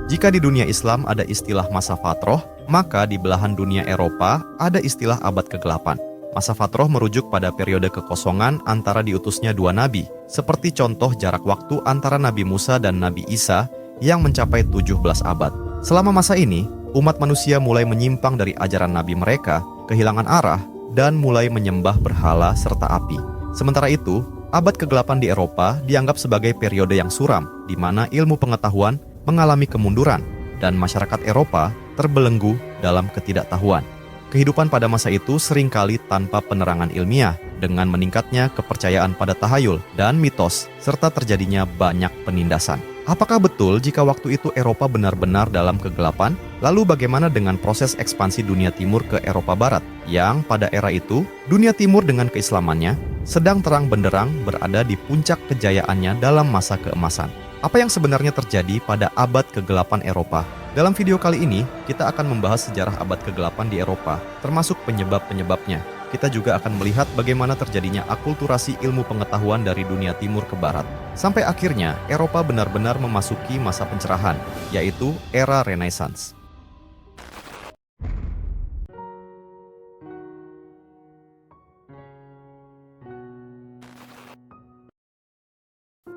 Jika di dunia Islam ada istilah masa fatroh, maka di belahan dunia Eropa ada istilah abad kegelapan. Masa fatroh merujuk pada periode kekosongan antara diutusnya dua nabi, seperti contoh jarak waktu antara Nabi Musa dan Nabi Isa yang mencapai 17 abad. Selama masa ini, umat manusia mulai menyimpang dari ajaran nabi mereka, kehilangan arah, dan mulai menyembah berhala serta api. Sementara itu, abad kegelapan di Eropa dianggap sebagai periode yang suram, di mana ilmu pengetahuan mengalami kemunduran, dan masyarakat Eropa terbelenggu dalam ketidaktahuan. Kehidupan pada masa itu seringkali tanpa penerangan ilmiah, dengan meningkatnya kepercayaan pada tahayul dan mitos, serta terjadinya banyak penindasan. Apakah betul jika waktu itu Eropa benar-benar dalam kegelapan? Lalu bagaimana dengan proses ekspansi dunia timur ke Eropa Barat, yang pada era itu, dunia timur dengan keislamannya sedang terang benderang berada di puncak kejayaannya dalam masa keemasan? Apa yang sebenarnya terjadi pada abad kegelapan Eropa? Dalam video kali ini, kita akan membahas sejarah abad kegelapan di Eropa, termasuk penyebab-penyebabnya. Kita juga akan melihat bagaimana terjadinya akulturasi ilmu pengetahuan dari dunia timur ke barat. Sampai akhirnya, Eropa benar-benar memasuki masa pencerahan, yaitu era Renaissance.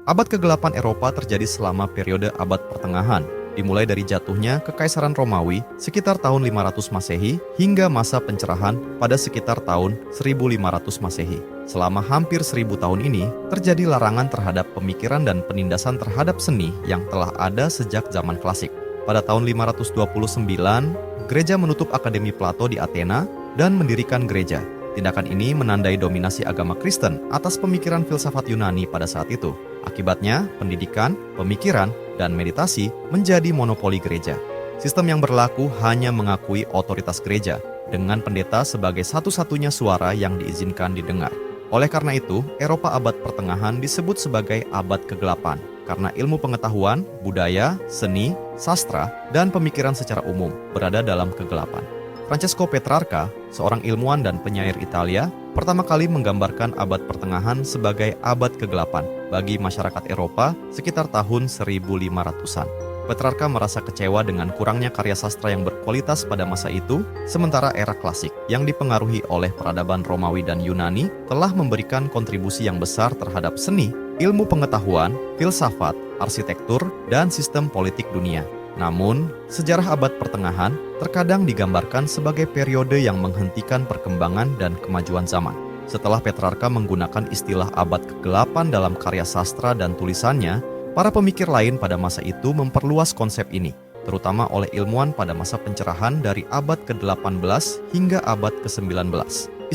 Abad kegelapan Eropa terjadi selama periode abad pertengahan, dimulai dari jatuhnya Kekaisaran Romawi sekitar tahun 500 Masehi hingga masa pencerahan pada sekitar tahun 1500 Masehi. Selama hampir 1000 tahun ini, terjadi larangan terhadap pemikiran dan penindasan terhadap seni yang telah ada sejak zaman klasik. Pada tahun 529, gereja menutup Akademi Plato di Athena dan mendirikan gereja. Tindakan ini menandai dominasi agama Kristen atas pemikiran filsafat Yunani pada saat itu. Akibatnya, pendidikan, pemikiran, dan meditasi menjadi monopoli gereja. Sistem yang berlaku hanya mengakui otoritas gereja, dengan pendeta sebagai satu-satunya suara yang diizinkan didengar. Oleh karena itu, Eropa abad pertengahan disebut sebagai abad kegelapan, karena ilmu pengetahuan, budaya, seni, sastra, dan pemikiran secara umum berada dalam kegelapan. Francesco Petrarca, seorang ilmuwan dan penyair Italia, pertama kali menggambarkan abad pertengahan sebagai abad kegelapan bagi masyarakat Eropa sekitar tahun 1500-an. Petrarca merasa kecewa dengan kurangnya karya sastra yang berkualitas pada masa itu, sementara era klasik yang dipengaruhi oleh peradaban Romawi dan Yunani telah memberikan kontribusi yang besar terhadap seni, ilmu pengetahuan, filsafat, arsitektur, dan sistem politik dunia. Namun, sejarah abad pertengahan terkadang digambarkan sebagai periode yang menghentikan perkembangan dan kemajuan zaman. Setelah Petrarca menggunakan istilah abad kegelapan dalam karya sastra dan tulisannya, para pemikir lain pada masa itu memperluas konsep ini, terutama oleh ilmuwan pada masa pencerahan dari abad ke-18 hingga abad ke-19.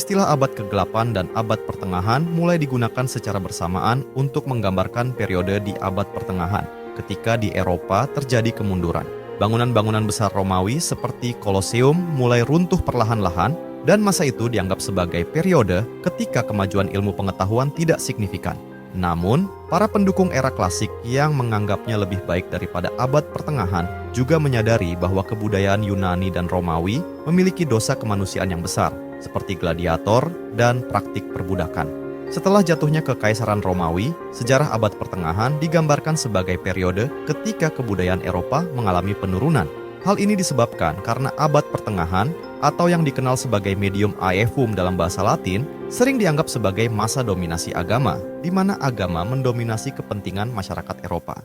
Istilah abad kegelapan dan abad pertengahan mulai digunakan secara bersamaan untuk menggambarkan periode di abad pertengahan, ketika di Eropa terjadi kemunduran. Bangunan-bangunan besar Romawi seperti Kolosium mulai runtuh perlahan-lahan, dan masa itu dianggap sebagai periode ketika kemajuan ilmu pengetahuan tidak signifikan. Namun, para pendukung era klasik yang menganggapnya lebih baik daripada abad pertengahan juga menyadari bahwa kebudayaan Yunani dan Romawi memiliki dosa kemanusiaan yang besar, seperti gladiator dan praktik perbudakan. Setelah jatuhnya Kekaisaran Romawi, sejarah abad pertengahan digambarkan sebagai periode ketika kebudayaan Eropa mengalami penurunan. Hal ini disebabkan karena abad pertengahan, atau yang dikenal sebagai medium aevum dalam bahasa Latin, sering dianggap sebagai masa dominasi agama, di mana agama mendominasi kepentingan masyarakat Eropa.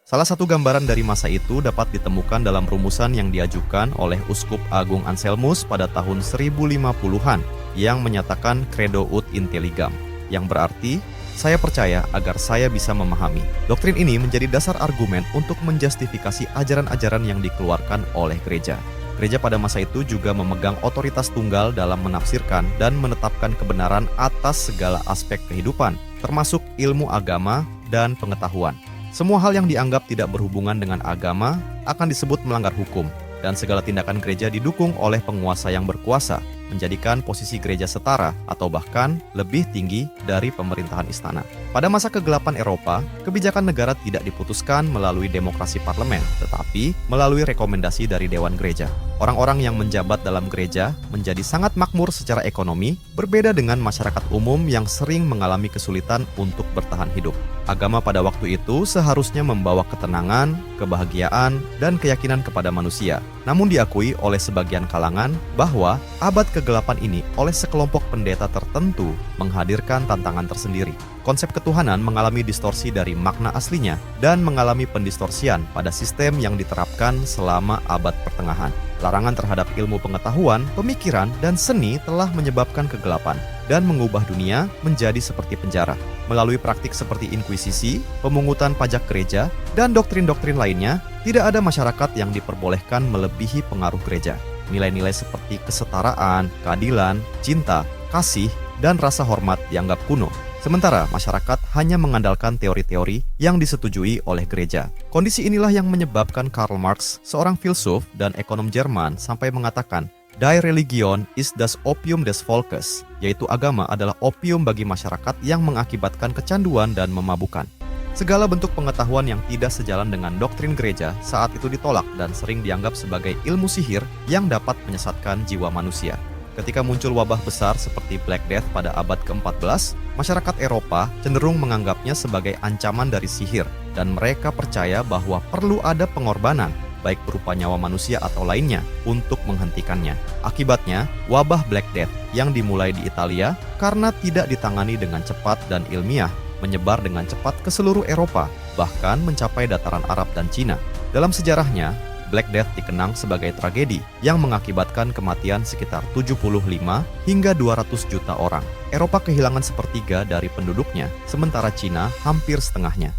Salah satu gambaran dari masa itu dapat ditemukan dalam rumusan yang diajukan oleh Uskup Agung Anselmus pada tahun 1050-an yang menyatakan Credo ut intelligam, yang berarti, saya percaya agar saya bisa memahami. Doktrin ini menjadi dasar argumen untuk menjustifikasi ajaran-ajaran yang dikeluarkan oleh gereja. Gereja pada masa itu juga memegang otoritas tunggal dalam menafsirkan dan menetapkan kebenaran atas segala aspek kehidupan, termasuk ilmu agama dan pengetahuan. Semua hal yang dianggap tidak berhubungan dengan agama akan disebut melanggar hukum, dan segala tindakan gereja didukung oleh penguasa yang berkuasa. menjadikan posisi gereja setara atau bahkan lebih tinggi dari pemerintahan istana. Pada masa kegelapan Eropa, kebijakan negara tidak diputuskan melalui demokrasi parlemen, tetapi melalui rekomendasi dari Dewan Gereja. Orang-orang yang menjabat dalam gereja menjadi sangat makmur secara ekonomi, berbeda dengan masyarakat umum yang sering mengalami kesulitan untuk bertahan hidup. Agama pada waktu itu seharusnya membawa ketenangan, kebahagiaan, dan keyakinan kepada manusia. Namun diakui oleh sebagian kalangan bahwa abad kegelapan ini oleh sekelompok pendeta tertentu menghadirkan tantangan tersendiri. Konsep ketuhanan mengalami distorsi dari makna aslinya dan mengalami pendistorsian pada sistem yang diterapkan selama abad pertengahan. Larangan terhadap ilmu pengetahuan, pemikiran, dan seni telah menyebabkan kegelapan dan mengubah dunia menjadi seperti penjara. Melalui praktik seperti inkuisisi, pemungutan pajak gereja, dan doktrin-doktrin lainnya, tidak ada masyarakat yang diperbolehkan melebihi pengaruh gereja. Nilai-nilai seperti kesetaraan, keadilan, cinta, kasih, dan rasa hormat dianggap kuno. Sementara masyarakat hanya mengandalkan teori-teori yang disetujui oleh gereja. Kondisi inilah yang menyebabkan Karl Marx, seorang filsuf dan ekonom Jerman, sampai mengatakan, Die Religion ist das Opium des Volkes, yaitu agama adalah opium bagi masyarakat yang mengakibatkan kecanduan dan memabukkan. Segala bentuk pengetahuan yang tidak sejalan dengan doktrin gereja saat itu ditolak dan sering dianggap sebagai ilmu sihir yang dapat menyesatkan jiwa manusia. Ketika muncul wabah besar seperti Black Death pada abad ke-14, masyarakat Eropa cenderung menganggapnya sebagai ancaman dari sihir, dan mereka percaya bahwa perlu ada pengorbanan, baik berupa nyawa manusia atau lainnya, untuk menghentikannya. Akibatnya, wabah Black Death yang dimulai di Italia karena tidak ditangani dengan cepat dan ilmiah, menyebar dengan cepat ke seluruh Eropa, bahkan mencapai dataran Arab dan Cina. Dalam sejarahnya, Black Death dikenang sebagai tragedi yang mengakibatkan kematian sekitar 75 hingga 200 juta orang. Eropa kehilangan sepertiga dari penduduknya, sementara Cina hampir setengahnya.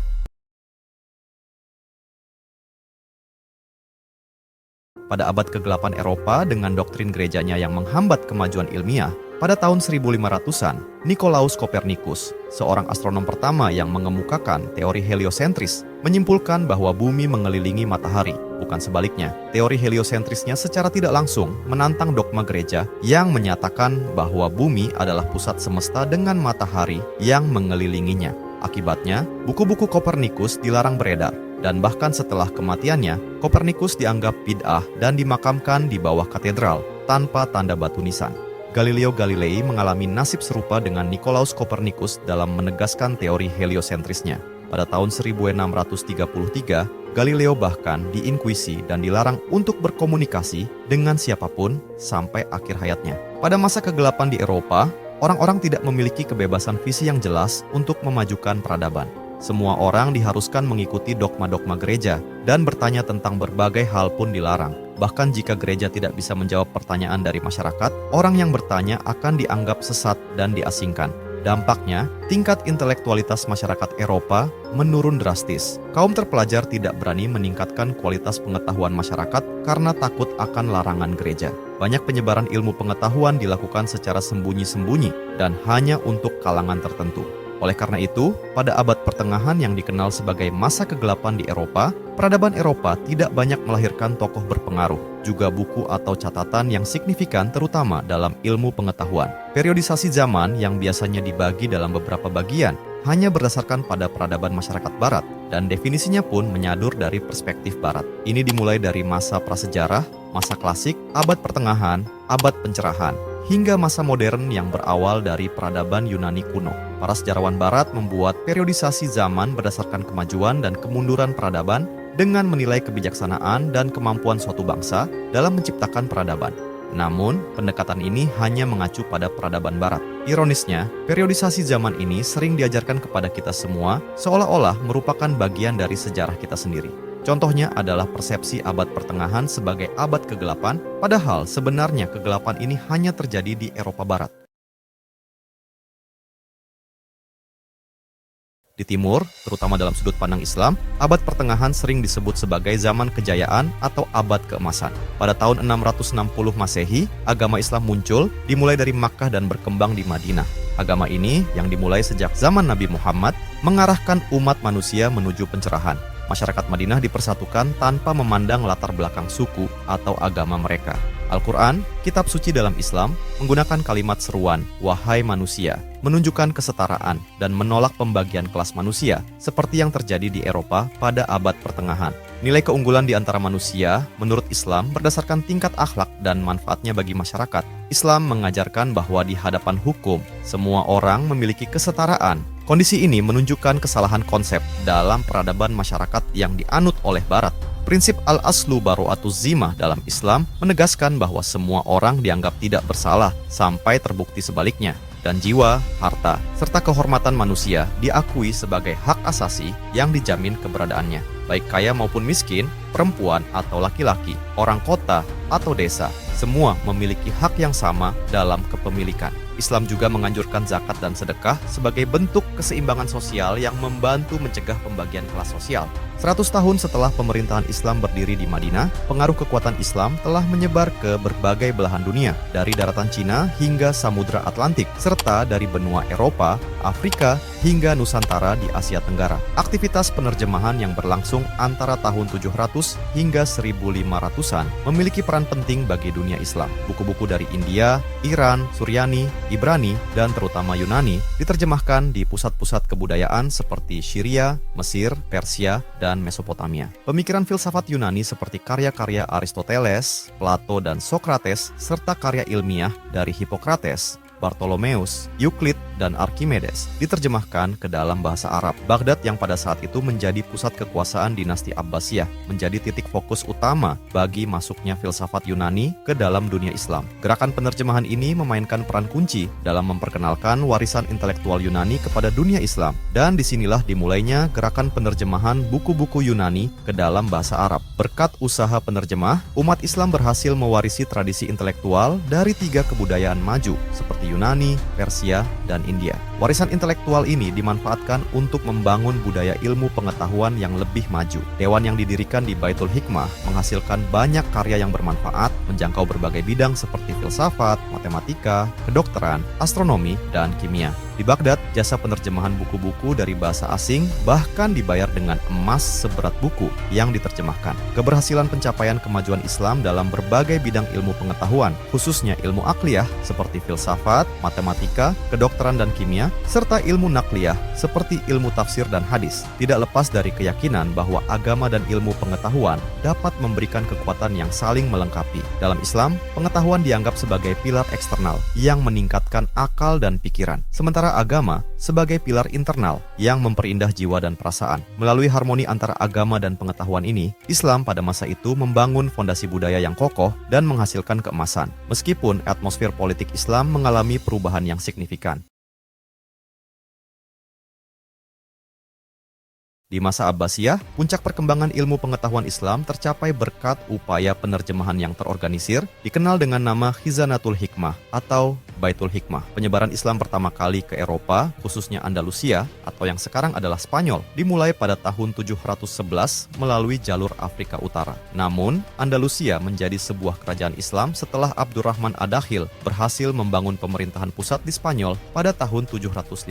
Pada abad kegelapan Eropa dengan doktrin gerejanya yang menghambat kemajuan ilmiah, pada tahun 1500-an, Nicolaus Copernicus, seorang astronom pertama yang mengemukakan teori heliosentris, menyimpulkan bahwa bumi mengelilingi matahari, bukan sebaliknya. Teori heliosentrisnya secara tidak langsung menantang dogma gereja yang menyatakan bahwa bumi adalah pusat semesta dengan matahari yang mengelilinginya. Akibatnya, buku-buku Copernicus dilarang beredar, dan bahkan setelah kematiannya, Copernicus dianggap bid'ah dan dimakamkan di bawah katedral tanpa tanda batu nisan. Galileo Galilei mengalami nasib serupa dengan Nicolaus Copernicus dalam menegaskan teori heliosentrisnya. Pada tahun 1633, Galileo bahkan diinkuisi dan dilarang untuk berkomunikasi dengan siapapun sampai akhir hayatnya. Pada masa kegelapan di Eropa, orang-orang tidak memiliki kebebasan visi yang jelas untuk memajukan peradaban. Semua orang diharuskan mengikuti dogma-dogma gereja dan bertanya tentang berbagai hal pun dilarang. Bahkan jika gereja tidak bisa menjawab pertanyaan dari masyarakat, orang yang bertanya akan dianggap sesat dan diasingkan. Dampaknya, tingkat intelektualitas masyarakat Eropa menurun drastis. Kaum terpelajar tidak berani meningkatkan kualitas pengetahuan masyarakat karena takut akan larangan gereja. Banyak penyebaran ilmu pengetahuan dilakukan secara sembunyi-sembunyi dan hanya untuk kalangan tertentu. Oleh karena itu, pada abad pertengahan yang dikenal sebagai masa kegelapan di Eropa, peradaban Eropa tidak banyak melahirkan tokoh berpengaruh, juga buku atau catatan yang signifikan terutama dalam ilmu pengetahuan. Periodisasi zaman yang biasanya dibagi dalam beberapa bagian hanya berdasarkan pada peradaban masyarakat barat, dan definisinya pun menyadur dari perspektif barat. Ini dimulai dari masa prasejarah, masa klasik, abad pertengahan, abad pencerahan, hingga masa modern yang berawal dari peradaban Yunani kuno. Para sejarawan barat membuat periodisasi zaman berdasarkan kemajuan dan kemunduran peradaban dengan menilai kebijaksanaan dan kemampuan suatu bangsa dalam menciptakan peradaban. Namun, pendekatan ini hanya mengacu pada peradaban barat. Ironisnya, periodisasi zaman ini sering diajarkan kepada kita semua seolah-olah merupakan bagian dari sejarah kita sendiri. Contohnya adalah persepsi abad pertengahan sebagai abad kegelapan, padahal sebenarnya kegelapan ini hanya terjadi di Eropa Barat. Di timur, terutama dalam sudut pandang Islam, abad pertengahan sering disebut sebagai zaman kejayaan atau abad keemasan. Pada tahun 660 Masehi, agama Islam muncul, dimulai dari Makkah dan berkembang di Madinah. Agama ini, yang dimulai sejak zaman Nabi Muhammad, mengarahkan umat manusia menuju pencerahan. Masyarakat Madinah dipersatukan tanpa memandang latar belakang suku atau agama mereka. Al-Quran, kitab suci dalam Islam, menggunakan kalimat seruan, "Wahai manusia", menunjukkan kesetaraan dan menolak pembagian kelas manusia, seperti yang terjadi di Eropa pada abad pertengahan. Nilai keunggulan di antara manusia, menurut Islam, berdasarkan tingkat akhlak dan manfaatnya bagi masyarakat. Islam mengajarkan bahwa di hadapan hukum, semua orang memiliki kesetaraan. Kondisi ini menunjukkan kesalahan konsep dalam peradaban masyarakat yang dianut oleh Barat. Prinsip al-aslu baro'atuz zimah dalam Islam menegaskan bahwa semua orang dianggap tidak bersalah sampai terbukti sebaliknya, dan jiwa, harta, serta kehormatan manusia diakui sebagai hak asasi yang dijamin keberadaannya, baik kaya maupun miskin, perempuan atau laki-laki, orang kota atau desa, semua memiliki hak yang sama dalam kepemilikan. Islam juga menganjurkan zakat dan sedekah sebagai bentuk keseimbangan sosial yang membantu mencegah pembagian kelas sosial. 100 tahun setelah pemerintahan Islam berdiri di Madinah, pengaruh kekuatan Islam telah menyebar ke berbagai belahan dunia, dari daratan Cina hingga Samudra Atlantik, serta dari benua Eropa, Afrika, hingga Nusantara di Asia Tenggara. Aktivitas penerjemahan yang berlangsung antara tahun 700 hingga 1500-an memiliki peran penting bagi dunia Islam. Buku-buku dari India, Iran, Suryani, Ibrani, dan terutama Yunani diterjemahkan di pusat-pusat kebudayaan seperti Syria, Mesir, Persia, dan Mesopotamia. Pemikiran filsafat Yunani seperti karya-karya Aristoteles, Plato, dan Socrates, serta karya ilmiah dari Hippocrates, Bartolomeus, Euclid, dan Archimedes diterjemahkan ke dalam bahasa Arab. Baghdad yang pada saat itu menjadi pusat kekuasaan dinasti Abbasiyah menjadi titik fokus utama bagi masuknya filsafat Yunani ke dalam dunia Islam. Gerakan penerjemahan ini memainkan peran kunci dalam memperkenalkan warisan intelektual Yunani kepada dunia Islam, dan disinilah dimulainya gerakan penerjemahan buku-buku Yunani ke dalam bahasa Arab. Berkat usaha penerjemah, umat Islam berhasil mewarisi tradisi intelektual dari 3 kebudayaan maju seperti Yunani, Persia, dan India. Warisan intelektual ini dimanfaatkan untuk membangun budaya ilmu pengetahuan yang lebih maju. Dewan yang didirikan di Baitul Hikmah menghasilkan banyak karya yang bermanfaat, menjangkau berbagai bidang seperti filsafat, matematika, kedokteran, astronomi, dan kimia. Di Baghdad, jasa penerjemahan buku-buku dari bahasa asing bahkan dibayar dengan emas seberat buku yang diterjemahkan. Keberhasilan pencapaian kemajuan Islam dalam berbagai bidang ilmu pengetahuan, khususnya ilmu akliyah seperti filsafat, matematika, kedokteran dan kimia, serta ilmu nakliyah seperti ilmu tafsir dan hadis, tidak lepas dari keyakinan bahwa agama dan ilmu pengetahuan dapat memberikan kekuatan yang saling melengkapi. Dalam Islam, pengetahuan dianggap sebagai pilar eksternal yang meningkatkan akal dan pikiran, sementara agama sebagai pilar internal yang memperindah jiwa dan perasaan. Melalui harmoni antara agama dan pengetahuan ini, Islam pada masa itu membangun fondasi budaya yang kokoh dan menghasilkan keemasan, meskipun atmosfer politik Islam mengalami perubahan yang signifikan. Di masa Abbasiyah, puncak perkembangan ilmu pengetahuan Islam tercapai berkat upaya penerjemahan yang terorganisir, dikenal dengan nama Khizanatul Hikmah atau Baitul Hikmah. Penyebaran Islam pertama kali ke Eropa, khususnya Andalusia, atau yang sekarang adalah Spanyol, dimulai pada tahun 711 melalui jalur Afrika Utara. Namun, Andalusia menjadi sebuah kerajaan Islam setelah Abdurrahman Ad-Dakhil berhasil membangun pemerintahan pusat di Spanyol pada tahun 756.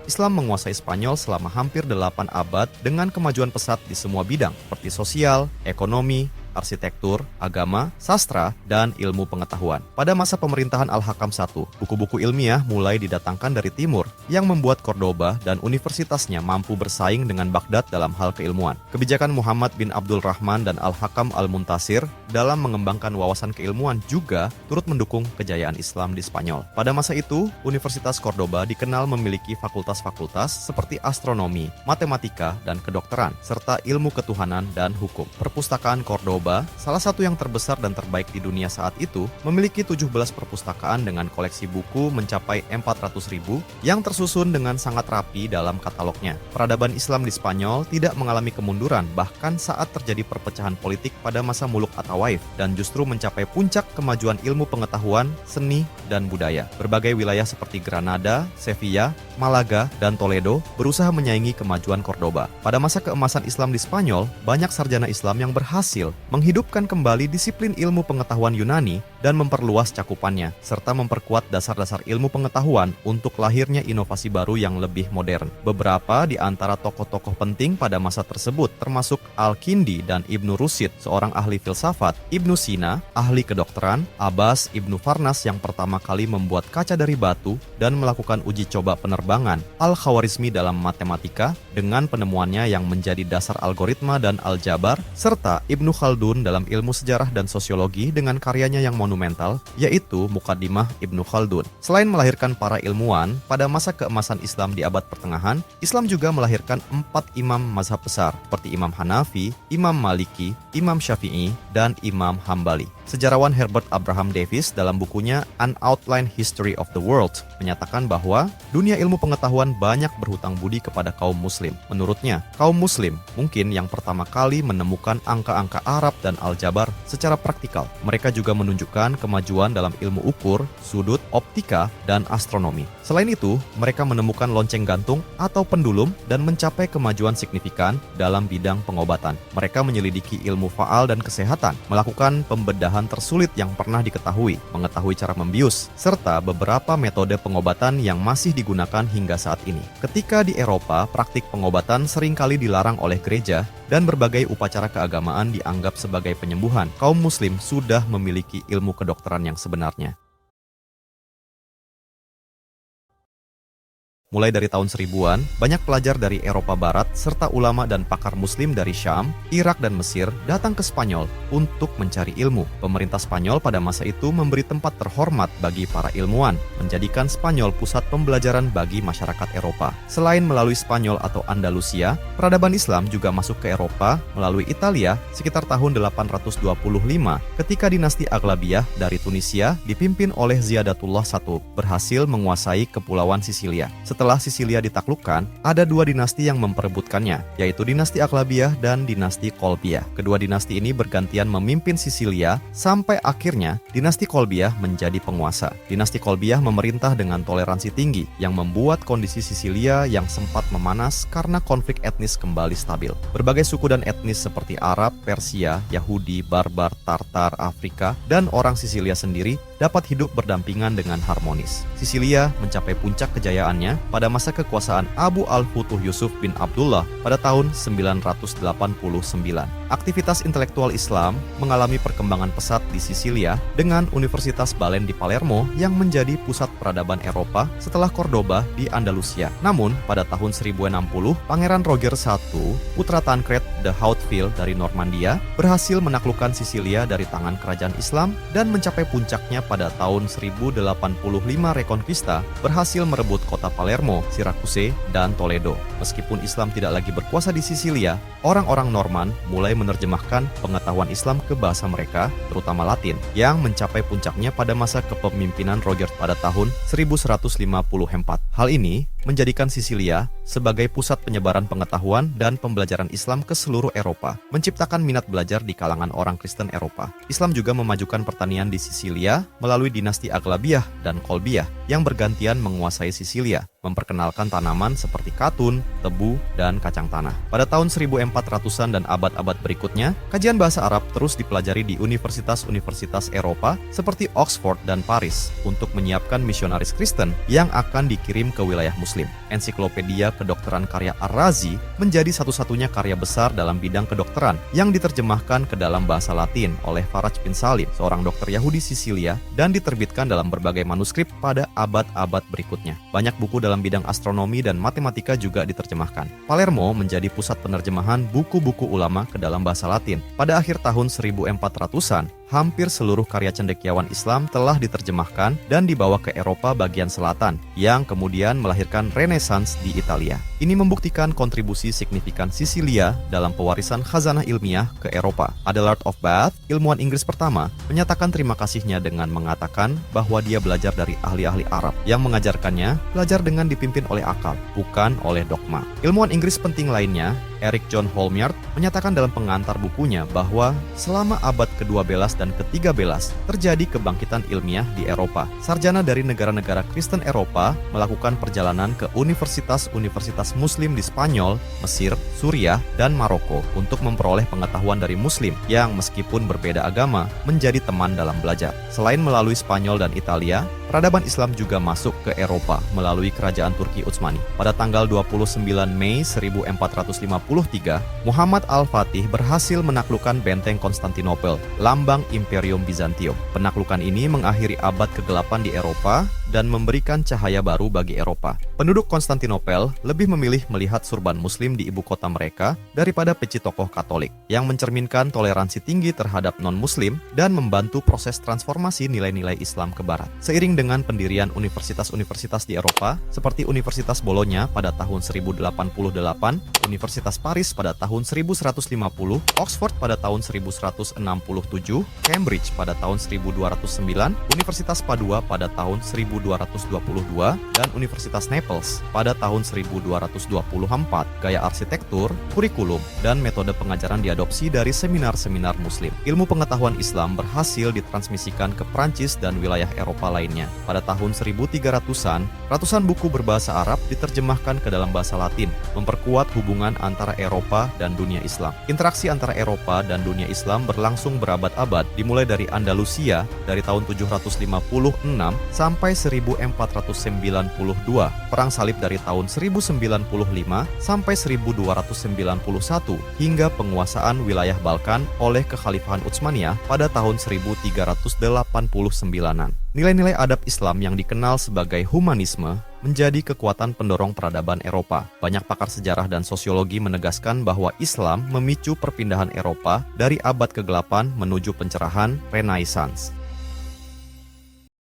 Islam menguasai Spanyol selama hampir 8 abad dengan kemajuan pesat di semua bidang seperti sosial, ekonomi, arsitektur, agama, sastra, dan ilmu pengetahuan. Pada masa pemerintahan Al-Hakam I, buku-buku ilmiah mulai didatangkan dari timur yang membuat Cordoba dan universitasnya mampu bersaing dengan Baghdad dalam hal keilmuan. Kebijakan Muhammad bin Abdul Rahman dan Al-Hakam Al-Muntasir dalam mengembangkan wawasan keilmuan juga turut mendukung kejayaan Islam di Spanyol. Pada masa itu, Universitas Cordoba dikenal memiliki fakultas-fakultas seperti astronomi, matematika, dan kedokteran, serta ilmu ketuhanan dan hukum. Perpustakaan Cordoba, salah satu yang terbesar dan terbaik di dunia saat itu, memiliki 17 perpustakaan dengan koleksi buku mencapai 400.000 yang tersusun dengan sangat rapi dalam katalognya. Peradaban Islam di Spanyol tidak mengalami kemunduran bahkan saat terjadi perpecahan politik pada masa Muluk At-Tawaif, dan justru mencapai puncak kemajuan ilmu pengetahuan, seni, dan budaya. Berbagai wilayah seperti Granada, Sevilla, Malaga, dan Toledo berusaha menyaingi kemajuan Cordoba. Pada masa keemasan Islam di Spanyol, banyak sarjana Islam yang berhasil menghidupkan kembali disiplin ilmu pengetahuan Yunani dan memperluas cakupannya, serta memperkuat dasar-dasar ilmu pengetahuan untuk lahirnya inovasi baru yang lebih modern. Beberapa di antara tokoh-tokoh penting pada masa tersebut termasuk Al-Kindi dan Ibnu Rushd, seorang ahli filsafat, Ibnu Sina, ahli kedokteran, Abbas Ibnu Farnas yang pertama kali membuat kaca dari batu dan melakukan uji coba penerbangan, Al-Khawarizmi dalam matematika dengan penemuannya yang menjadi dasar algoritma dan aljabar, serta Ibnu Khaldun dalam ilmu sejarah dan sosiologi dengan karyanya yang monumental, yaitu Muqaddimah Ibnu Khaldun. Selain melahirkan para ilmuwan, pada masa keemasan Islam di abad pertengahan, Islam juga melahirkan 4 imam mazhab besar, seperti Imam Hanafi, Imam Maliki, Imam Syafi'i, dan Imam Hambali. Sejarawan Herbert Abraham Davis dalam bukunya An Outline History of the World menyatakan bahwa dunia ilmu pengetahuan banyak berhutang budi kepada kaum muslim. Menurutnya, kaum muslim mungkin yang pertama kali menemukan angka-angka Arab dan aljabar secara praktikal. Mereka juga menunjukkan kemajuan dalam ilmu ukur, sudut, optika, dan astronomi. Selain itu, mereka menemukan lonceng gantung atau pendulum dan mencapai kemajuan signifikan dalam bidang pengobatan. Mereka menyelidiki ilmu faal dan kesehatan, melakukan pembedahan tersulit yang pernah diketahui, mengetahui cara membius, serta beberapa metode pengobatan yang masih digunakan hingga saat ini. Ketika di Eropa, praktik pengobatan seringkali dilarang oleh gereja dan berbagai upacara keagamaan dianggap sebagai penyembuhan, kaum muslim sudah memiliki ilmu kedokteran yang sebenarnya. Mulai dari tahun 1000-an, banyak pelajar dari Eropa Barat serta ulama dan pakar muslim dari Syam, Irak, dan Mesir datang ke Spanyol untuk mencari ilmu. Pemerintah Spanyol pada masa itu memberi tempat terhormat bagi para ilmuwan, menjadikan Spanyol pusat pembelajaran bagi masyarakat Eropa. Selain melalui Spanyol atau Andalusia, peradaban Islam juga masuk ke Eropa melalui Italia sekitar tahun 825 ketika dinasti Aghlabiyah dari Tunisia dipimpin oleh Ziyadatullah I berhasil menguasai kepulauan Sisilia. Setelah Sisilia ditaklukkan, ada 2 dinasti yang memperebutkannya, yaitu dinasti Aghlabiyah dan dinasti Kolbiyah. Kedua dinasti ini bergantian memimpin Sisilia sampai akhirnya dinasti Kolbiyah menjadi penguasa. Dinasti Kolbiyah memerintah dengan toleransi tinggi yang membuat kondisi Sisilia yang sempat memanas karena konflik etnis kembali stabil. Berbagai suku dan etnis seperti Arab, Persia, Yahudi, Barbar, Tartar, Afrika, dan orang Sisilia sendiri dapat hidup berdampingan dengan harmonis. Sisilia mencapai puncak kejayaannya pada masa kekuasaan Abu al-Futuh Yusuf bin Abdullah pada tahun 989. Aktivitas intelektual Islam mengalami perkembangan pesat di Sisilia dengan Universitas Balen di Palermo yang menjadi pusat peradaban Eropa setelah Cordoba di Andalusia. Namun, pada tahun 1060, Pangeran Roger I, putra Tancred de Hauteville dari Normandia, berhasil menaklukkan Sisilia dari tangan kerajaan Islam dan mencapai puncaknya pada tahun 1085 Reconquista, berhasil merebut kota Palermo, Syracuse, dan Toledo. Meskipun Islam tidak lagi berkuasa di Sisilia, orang-orang Norman mulai menerjemahkan pengetahuan Islam ke bahasa mereka, terutama Latin, yang mencapai puncaknya pada masa kepemimpinan Roger pada tahun 1154. Hal ini menjadikan Sisilia sebagai pusat penyebaran pengetahuan dan pembelajaran Islam ke seluruh Eropa, menciptakan minat belajar di kalangan orang Kristen Eropa. Islam juga memajukan pertanian di Sisilia melalui dinasti Aghlabiyah dan Kolbiyah yang bergantian menguasai Sisilia, memperkenalkan tanaman seperti katun, tebu, dan kacang tanah. Pada tahun 1400-an dan abad-abad berikutnya, kajian bahasa Arab terus dipelajari di universitas-universitas Eropa seperti Oxford dan Paris untuk menyiapkan misionaris Kristen yang akan dikirim ke wilayah Muslim. Ensiklopedia Kedokteran karya Ar-Razi menjadi satu-satunya karya besar dalam bidang kedokteran yang diterjemahkan ke dalam bahasa Latin oleh Faraj bin Salim, seorang dokter Yahudi Sisilia, dan diterbitkan dalam berbagai manuskrip pada abad-abad berikutnya. Banyak buku dalam bidang astronomi dan matematika juga diterjemahkan. Palermo menjadi pusat penerjemahan buku-buku ulama ke dalam bahasa Latin. Pada akhir tahun 1400-an, hampir seluruh karya cendekiawan Islam telah diterjemahkan dan dibawa ke Eropa bagian selatan, yang kemudian melahirkan Renaissance di Italia. Ini membuktikan kontribusi signifikan Sisilia dalam pewarisan khazanah ilmiah ke Eropa. Adelard of Bath, ilmuwan Inggris pertama, menyatakan terima kasihnya dengan mengatakan bahwa dia belajar dari ahli-ahli Arab yang mengajarkannya belajar dengan dipimpin oleh akal, bukan oleh dogma. Ilmuwan Inggris penting lainnya, Eric John Holmyard, menyatakan dalam pengantar bukunya bahwa selama abad ke-12 dan ke-13 terjadi kebangkitan ilmiah di Eropa. Sarjana dari negara-negara Kristen Eropa melakukan perjalanan ke universitas-universitas Muslim di Spanyol, Mesir, Suriah, dan Maroko untuk memperoleh pengetahuan dari Muslim yang meskipun berbeda agama menjadi teman dalam belajar. Selain melalui Spanyol dan Italia, peradaban Islam juga masuk ke Eropa melalui kerajaan Turki Utsmani. Pada tanggal 29 Mei 1453, Muhammad Al-Fatih berhasil menaklukkan benteng Konstantinopel, lambang Imperium Bizantium. Penaklukan ini mengakhiri abad kegelapan di Eropa dan memberikan cahaya baru bagi Eropa. Penduduk Konstantinopel lebih memilih melihat surban Muslim di ibu kota mereka daripada peci tokoh Katolik, yang mencerminkan toleransi tinggi terhadap non-Muslim dan membantu proses transformasi nilai-nilai Islam ke Barat. Seiring dengan pendirian universitas-universitas di Eropa, seperti Universitas Bologna pada tahun 1088, Universitas Paris pada tahun 1150, Oxford pada tahun 1167, Cambridge pada tahun 1209, Universitas Padua pada tahun 1222, dan Universitas Naples pada tahun 1224. Gaya arsitektur, kurikulum, dan metode pengajaran diadopsi dari seminar-seminar Muslim. Ilmu pengetahuan Islam berhasil ditransmisikan ke Prancis dan wilayah Eropa lainnya. Pada tahun 1300-an, ratusan buku berbahasa Arab diterjemahkan ke dalam bahasa Latin, memperkuat hubungan antara Eropa dan dunia Islam. Interaksi antara Eropa dan dunia Islam berlangsung berabad-abad, dimulai dari Andalusia dari tahun 756 sampai 1492, Perang Salib dari tahun 1095 sampai 1291, hingga penguasaan wilayah Balkan oleh Kekhalifahan Utsmaniyah pada tahun 1389-an. Nilai-nilai adab Islam yang dikenal sebagai humanisme menjadi kekuatan pendorong peradaban Eropa. Banyak pakar sejarah dan sosiologi menegaskan bahwa Islam memicu perpindahan Eropa dari abad kegelapan menuju pencerahan Renaissance.